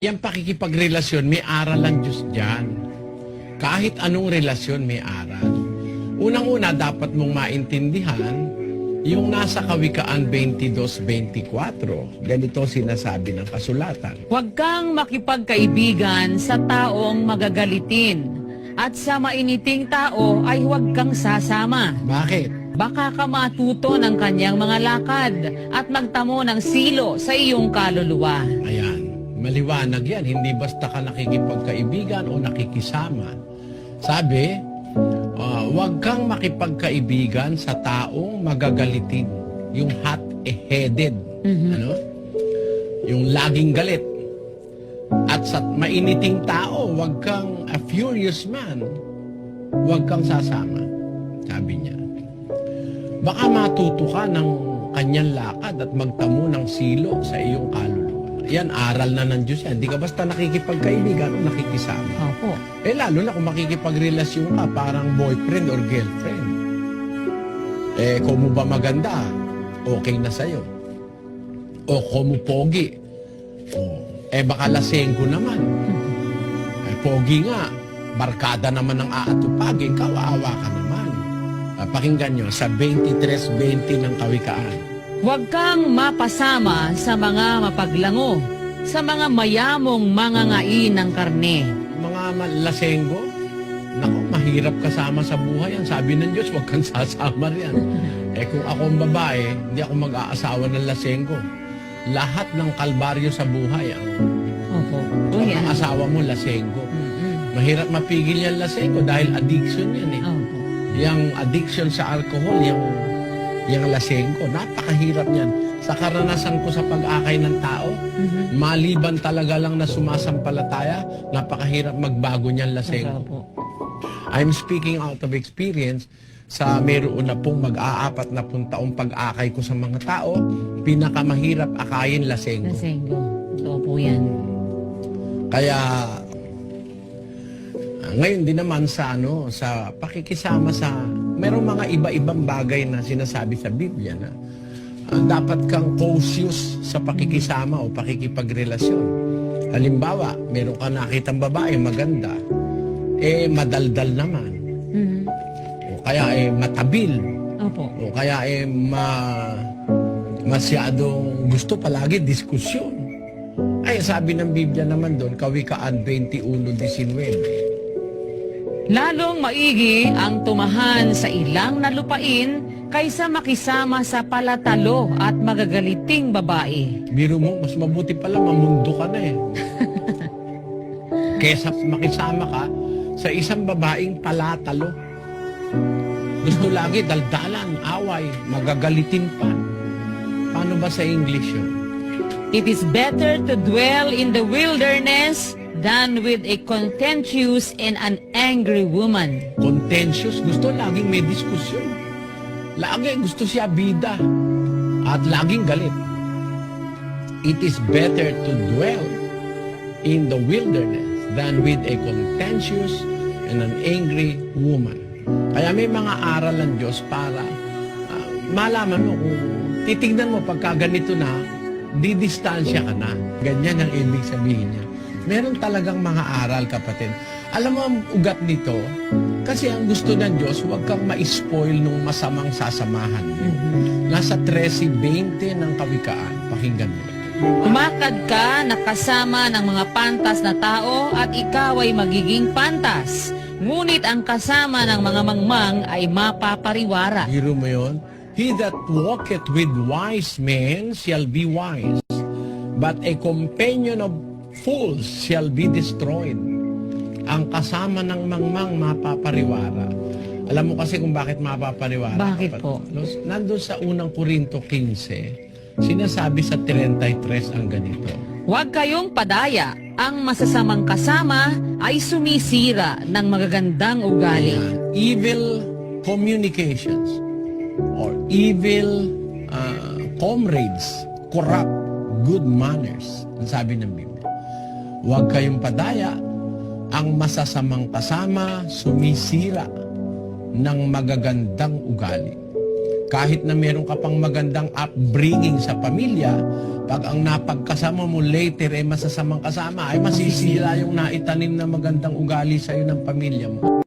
Yang pakikipagrelasyon, may aral ang Diyos dyan. Kahit anong relasyon, may aral. Unang-una, dapat mong maintindihan yung nasa Kawikaan 22:24. Ganito sinasabi ng kasulatan. Huwag kang makipagkaibigan sa taong magagalitin, at sa mainiting tao ay huwag kang sasama. Bakit? Baka ka matuto ng kanyang mga lakad at magtamo ng silo sa iyong kaluluwa. Ayan, maliwanag yan. Hindi basta ka nakikipagkaibigan o nakikisama. Sabi, huwag kang makipagkaibigan sa taong magagalitin. Yung hot-headed. Ano? Yung laging galit. At sa mainiting tao, huwag kang a furious man. Huwag kang sasama. Sabi niya. Baka matuto ka ng kanyang lakad at magtamo ng silo sa iyong kaluluwa. Yan, aral na ng Diyos yan. Hindi ka basta nakikipagkaibigan o nakikisama. Opo. Lalo na kung makikipagrelasyon ka parang boyfriend or girlfriend. Kung mo ba maganda, okay na sa'yo. O kung mo pogi, baka lasenggo naman. Pogi nga, barkada naman ang aatupagin, kawawa ka naman. Pakinggan nyo, sa 23:20 ng Kawikaan. Huwag kang mapasama sa mga mapaglango, sa mga mayamong mangangain ng karne. Mga lasenggo, naku, mahirap kasama sa buhay. Ang sabi ng Diyos, huwag kang sasama riyan. Kung ako ang babae, hindi ako mag-aasawa ng lasenggo. Lahat ng kalbaryo sa buhay, Opo. ang asawa mo, lasenggo. Mahirap mapigil yan lasenggo dahil addiction yan eh. Opo. Yung addiction sa alcohol, yung lasenggo, napakahirap yan. Sa karanasan ko sa pag-akay ng tao, maliban talaga lang na sumasampalataya, napakahirap magbago niyan lasenggo. I'm speaking out of experience. Sa meron na pong mag-aapat na taong pag-akay ko sa mga tao, pinakamahirap akayin lasenggo. Lasenggo. Totoo po yan. Kaya ngayon din naman sa sa pakikisama sa merong mga iba-ibang bagay na sinasabi sa Biblia na dapat kang cautious sa pakikisama o pakikipagrelasyon. Halimbawa, meron ka nakitang babae maganda, madaldal naman. O kaya matabil. Opo. O kaya masyadong gusto palagi diskusyon. Ay, sabi ng Biblia naman doon, Kawikaan 21:19. Lalong maigi ang tumahan sa ilang na lupain kaysa makisama sa palatalo at magagaliting babae. Biro mo, mas mabuti pala mamundo ka na eh. Kesa makisama ka sa isang babaeng palatalo. Gusto lagi daldalan, away, magagalitin pa. Paano ba sa English yun? It is better to dwell in the wilderness than with a contentious and an angry woman. Contentious, gusto laging may diskusyon. Lagi gusto siya bida at laging galit. It is better to dwell in the wilderness than with a contentious and an angry woman. Kaya may mga aral ng Diyos para malaman mo kung titignan mo pagka ganito na, didistansya ka na. Ganyan ang ibig sabihin niya. Meron talagang mga aral, kapatid. Alam mo ang ugat nito, kasi ang gusto ng Diyos, huwag kang ma-spoil nung masamang sasamahan mo. Nasa 13:20 ng Kawikaan, pakinggan mo. Umakad ka na kasama ng mga pantas na tao at ikaw ay magiging pantas. Ngunit ang kasama ng mga mangmang ay mapapariwara. Hiro mo yun? He that walketh with wise men shall be wise, but a companion of fools shall be destroyed. Ang kasama ng mangmang mapapariwara. Alam mo kasi kung bakit mapapariwara? Bakit po? Nandun sa unang Korinto 15, sinasabi sa 33 ang ganito. Huwag kayong padaya. Ang masasamang kasama ay sumisira ng magagandang ugali. Evil communications or evil comrades corrupt good manners. Ang sabi ng Biblia. Huwag kayong padaya, ang masasamang kasama sumisira ng magagandang ugali. Kahit na meron ka pang magandang upbringing sa pamilya, pag ang napagkasama mo later ay masasamang kasama, ay masisira yung naitanim na magandang ugali sa'yo ng pamilya mo.